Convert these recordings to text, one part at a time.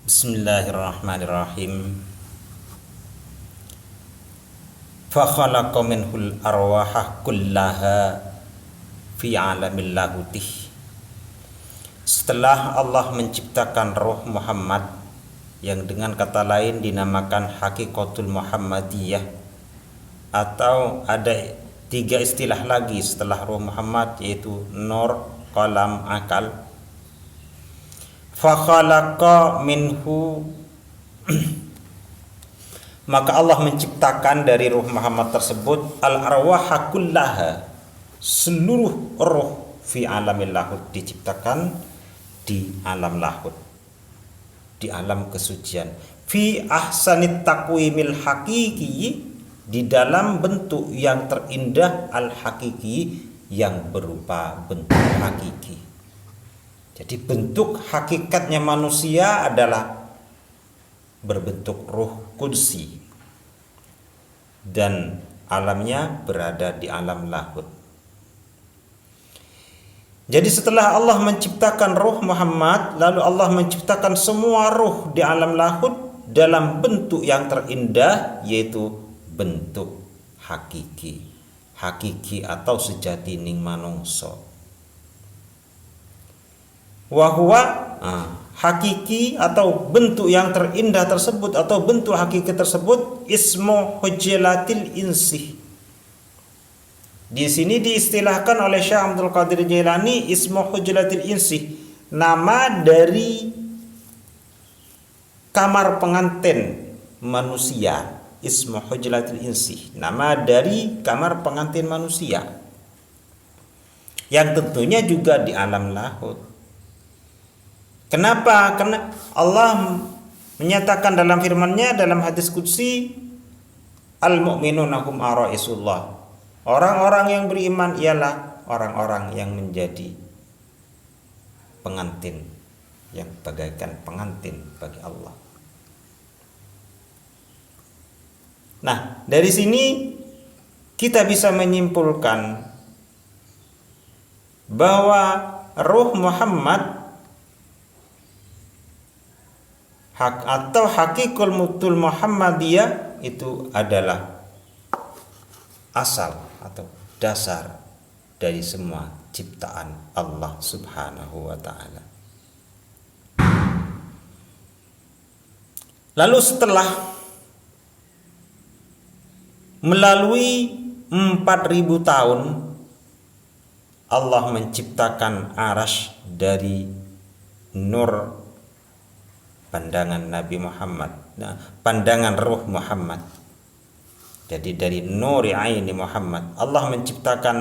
Bismillahirrahmanirrahim. Fa khalaqa minhul arwaha kullaha fi alamil lahutih. Setelah Allah menciptakan roh Muhammad yang dengan kata lain dinamakan Hakikatul Muhammadiyah, atau ada 3 istilah lagi setelah roh Muhammad, yaitu Nur, Qalam, Akal. Fa khalaqa minhu maka Allah menciptakan dari ruh Muhammad tersebut al-arwaha kullaha, seluruh roh, fi alamil lahut, diciptakan di alam lahut, di alam kesucian, fi ahsanit taqwimil hakiki, di dalam bentuk yang terindah, al-hakiki, yang berupa bentuk hakiki. Jadi bentuk hakikatnya manusia adalah berbentuk ruh qudsi, dan alamnya berada di alam lahut. Jadi setelah Allah menciptakan ruh Muhammad, lalu Allah menciptakan semua ruh di alam lahut dalam bentuk yang terindah, yaitu bentuk hakiki. Hakiki atau sejati ning manungso. Wahwa hakiki atau bentuk yang terindah tersebut, atau bentuk hakiki tersebut, ismu hujlatil insih. Di sini diistilahkan oleh Syekh Abdul Qadir Jailani ismu hujlatil insih, nama dari kamar pengantin manusia. Ismu hujlatil insih, nama dari kamar pengantin manusia, yang tentunya juga di alam lahut. Kenapa? Karena Allah menyatakan dalam firman-Nya dalam hadis qudsi, al-mu'minuna hum araisullah. Orang-orang yang beriman ialah orang-orang yang menjadi pengantin, yang bagaikan pengantin bagi Allah. Nah, dari sini kita bisa menyimpulkan bahwa ruh Muhammad atau Hakikul Mutul Muhammadiyah itu adalah asal atau dasar dari semua ciptaan Allah Subhanahu wa ta'ala. Lalu setelah melalui 4000 tahun Allah menciptakan Arasy dari nur pandangan Nabi Muhammad, pandangan ruh Muhammad. Jadi dari nuri aini Muhammad, Allah menciptakan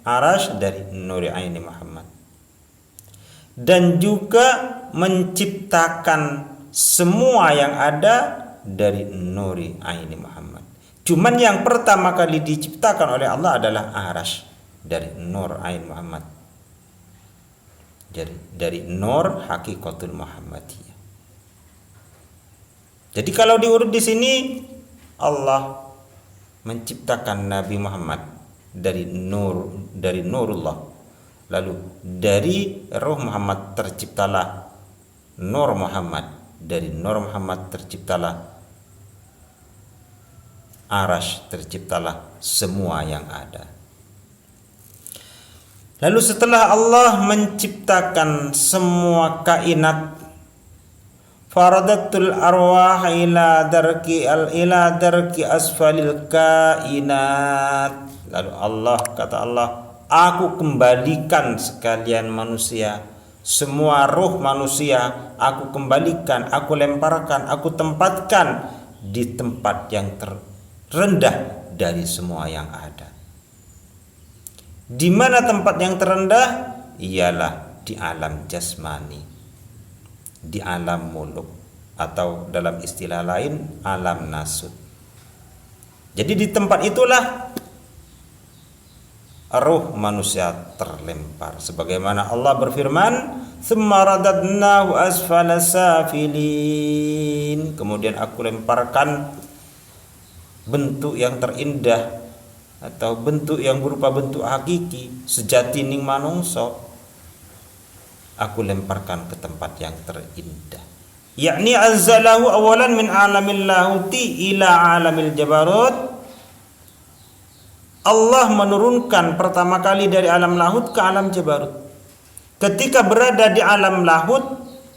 Arasy dari nuri aini Muhammad, dan juga menciptakan semua yang ada dari nuri aini Muhammad. Cuman yang pertama kali diciptakan oleh Allah adalah Arasy dari nur ain Muhammad, dari nur Hakikatul Muhammadiyah. Jadi kalau diurut di sini, Allah menciptakan Nabi Muhammad dari nurullah, lalu dari ruh Muhammad terciptalah nur Muhammad, dari nur Muhammad terciptalah Arasy, terciptalah semua yang ada. Lalu setelah Allah menciptakan semua kainat, faradatul arwah ila darki asfalil kainat. Lalu kata Allah, aku kembalikan sekalian manusia, semua ruh manusia aku kembalikan, aku lemparkan, aku tempatkan di tempat yang terendah dari semua yang ada. Di mana tempat yang terendah? Ialah di alam jasmani, di alam muluk, atau dalam istilah lain alam nasut. Jadi di tempat itulah ruh manusia terlempar, sebagaimana Allah berfirman, "Tsumma radadnahu asfala safilin." Kemudian aku lemparkan bentuk yang terindah, atau bentuk yang berupa bentuk hakiki sejati ning manungso, aku lemparkan ke tempat yang terindah. yakni anzalahu awalan min alamil lahuti ila alamil jabarut. Allah menurunkan pertama kali dari alam lahut ke alam jabarut. Ketika berada di alam lahut,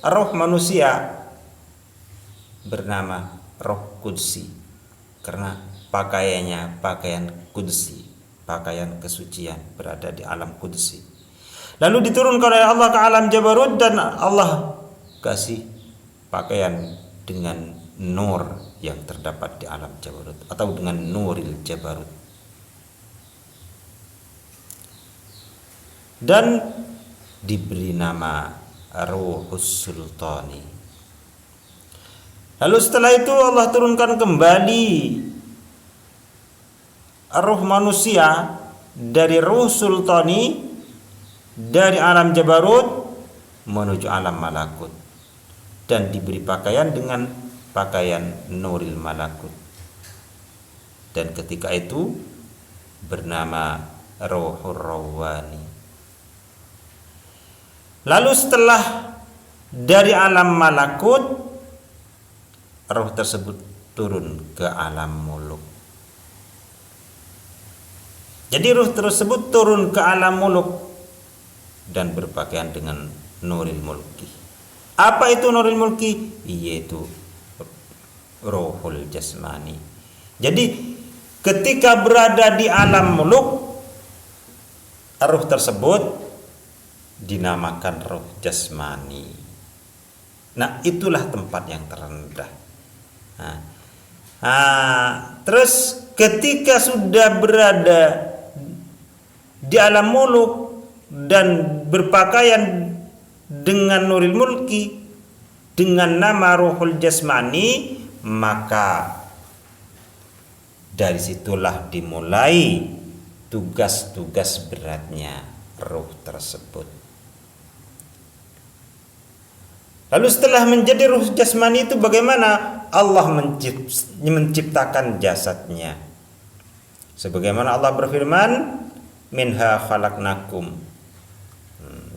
roh manusia bernama roh kudsi, karena pakaiannya pakaian kudsi, pakaian kesucian, berada di alam kudsi. Lalu diturunkan oleh Allah ke alam jabarut, dan Allah kasih pakaian dengan nur yang terdapat di alam jabarut, atau dengan nuril jabarut. Dan diberi nama Ruhus Sultani. Lalu setelah itu Allah turunkan kembali ruh manusia dari Ruh Sultani, dari alam jabarut menuju alam malakut, dan diberi pakaian dengan pakaian nuril malakut. Dan ketika itu bernama Ruhur Rawani. Lalu setelah dari alam malakut, roh tersebut turun ke alam muluk. Jadi roh tersebut turun ke alam muluk dan berpakaian dengan nuril mulki. Apa itu nuril mulki? Yaitu rohul jasmani. Jadi ketika berada di alam muluk, roh tersebut dinamakan roh jasmani. Nah, itulah tempat yang terendah. Terus ketika sudah berada di alam muluk dan berpakaian dengan nuril mulki dengan nama rohul jasmani, maka dari situlah dimulai tugas-tugas beratnya roh tersebut. Lalu setelah menjadi ruh jasmani itu bagaimana? Allah menciptakan jasadnya. Sebagaimana Allah berfirman, minha khalaqnakum,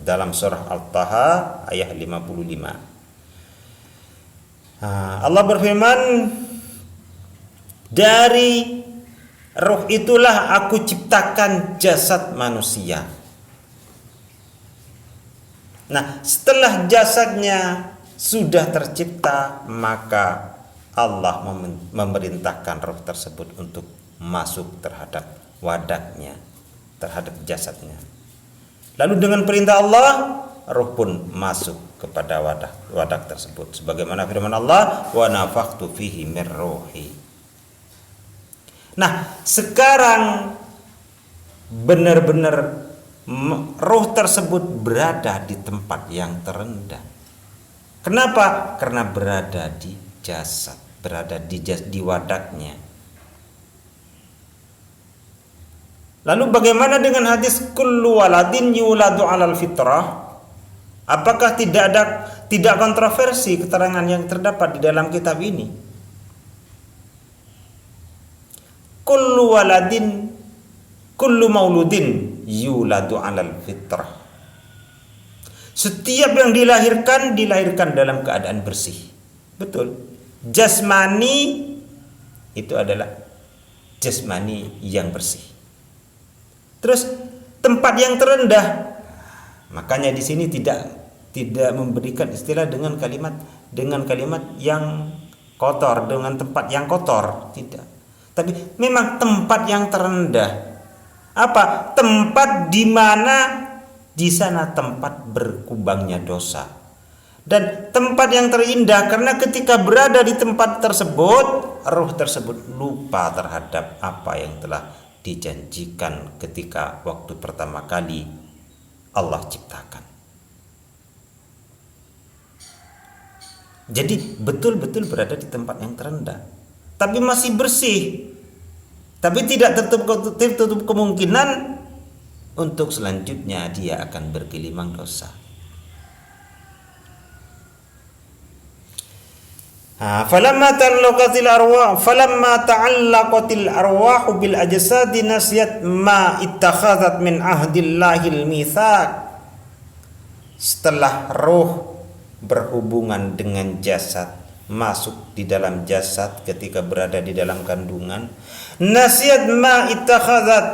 dalam surah Al-Taha ayat 55. Allah berfirman, dari ruh itulah aku ciptakan jasad manusia. Nah, setelah jasadnya sudah tercipta, maka Allah memerintahkan roh tersebut untuk masuk terhadap wadahnya, terhadap jasadnya. Lalu dengan perintah Allah, roh pun masuk kepada wadah tersebut. Sebagaimana firman Allah, wa nafakhtu fihi mir ruhi. Nah, sekarang benar-benar roh tersebut berada di tempat yang terendah. Kenapa? Karena berada di jasad, berada di wadahnya. Lalu bagaimana dengan hadis kullu waladin yuladu alal fitrah? Apakah tidak kontroversi keterangan yang terdapat di dalam kitab ini? Kullu mauludin yuladu alal fitrah. Setiap yang dilahirkan dalam keadaan bersih. Betul. Jasmani itu adalah jasmani yang bersih. Terus tempat yang terendah, makanya di sini tidak memberikan istilah dengan kalimat yang kotor, dengan tempat yang kotor, tidak. Tapi memang tempat yang terendah. Apa? Tempat di mana di sana tempat berkubangnya dosa. Dan tempat yang terindah, karena ketika berada di tempat tersebut, roh tersebut lupa terhadap apa yang telah dijanjikan ketika waktu pertama kali Allah ciptakan. Jadi betul-betul berada di tempat yang terendah, tapi masih bersih. Tapi tidak tertutup kemungkinan untuk selanjutnya dia akan bergelimang dosa. Falamma ta'allaqatil arwah bil ajsadi nasiyat ma ittakhadhat min ahdillahil mitsaq. Setelah roh berhubungan dengan jasad, masuk di dalam jasad ketika berada di dalam kandungan. Nasiyat ma ittakhadzat,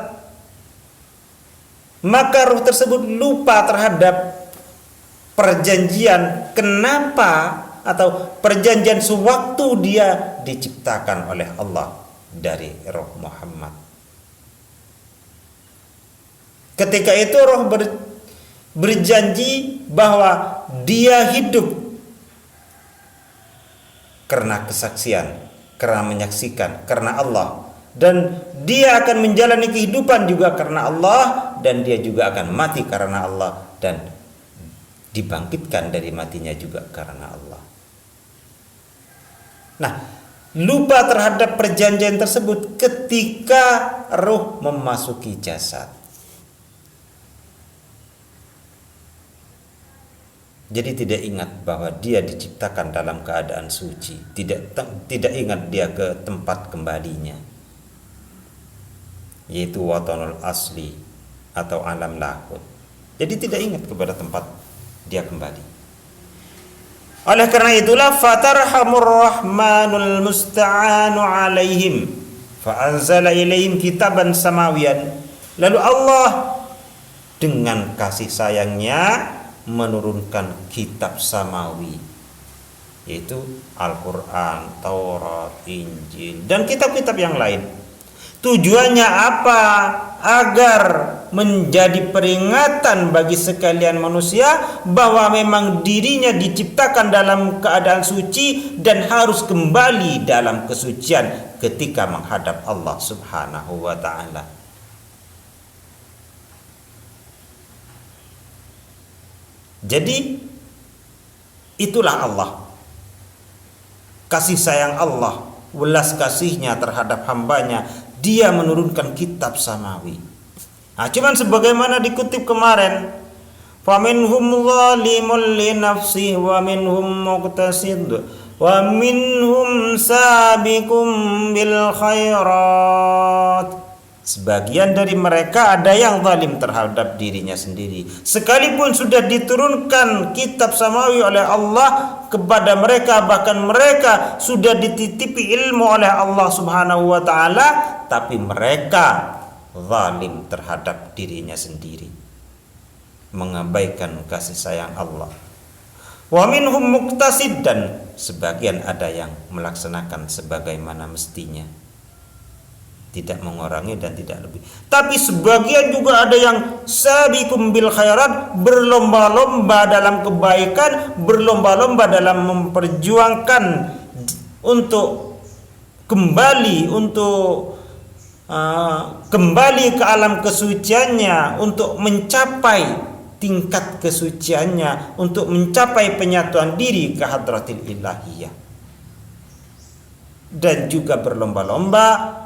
maka ruh tersebut lupa terhadap perjanjian kenapa atau perjanjian sewaktu dia diciptakan oleh Allah dari roh Muhammad. Ketika itu roh berjanji bahwa dia hidup karena kesaksian, karena menyaksikan, karena Allah, dan dia akan menjalani kehidupan juga karena Allah, dan dia juga akan mati karena Allah, dan dibangkitkan dari matinya juga karena Allah. Nah, lupa terhadap perjanjian tersebut ketika ruh memasuki jasad. Jadi tidak ingat bahwa dia diciptakan dalam keadaan suci, tidak ingat dia ke tempat kembalinya, yaitu watanul asli atau alam lahud. Jadi tidak ingat kepada tempat dia kembali. Oleh karena itulah fatarhamur rahmanul musta'anu alaihim fa anzala ilaihim kitaban samawiyan. Lalu Allah dengan kasih sayangnya menurunkan kitab samawi, yaitu Al-Quran, Taurat, Injil, dan kitab-kitab yang lain. Tujuannya apa? Agar menjadi peringatan bagi sekalian manusia bahwa memang dirinya diciptakan dalam keadaan suci dan harus kembali dalam kesucian ketika menghadap Allah Subhanahu wa ta'ala. Jadi itulah Allah, kasih sayang Allah, welas kasihnya terhadap hambanya, dia menurunkan kitab samawi. Nah, cuman sebagaimana dikutip kemarin, faminhum zalimun li nafsihi wa minhum muqtasid wa minhum sabiqum bil khairat. Sebagian dari mereka ada yang zalim terhadap dirinya sendiri, sekalipun sudah diturunkan kitab samawi oleh Allah kepada mereka, bahkan mereka sudah dititipi ilmu oleh Allah Subhanahu wa ta'ala, tapi mereka zalim terhadap dirinya sendiri, mengabaikan kasih sayang Allah. Wa minhum muqtasid, dan sebagian ada yang melaksanakan sebagaimana mestinya, tidak mengurangi dan tidak lebih. Tapi sebagian juga ada yang sabiqum bil khairat, berlomba-lomba dalam kebaikan, berlomba-lomba dalam memperjuangkan untuk kembali kembali ke alam kesuciannya, untuk mencapai tingkat kesuciannya, untuk mencapai penyatuan diri ke hadratil ilahiyah, dan juga berlomba-lomba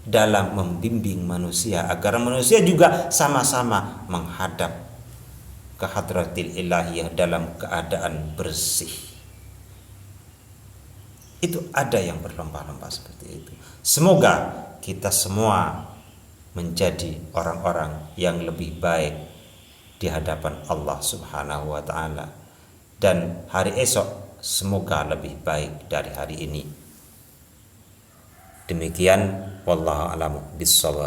dalam membimbing manusia agar manusia juga sama-sama menghadap ke hadratil ilahiyah dalam keadaan bersih. Itu ada yang berlomba-lomba seperti itu. Semoga kita semua menjadi orang-orang yang lebih baik di hadapan Allah Subhanahu wa ta'ala, dan hari esok semoga lebih baik dari hari ini. Demikian, wallahu a'lamu bissawab.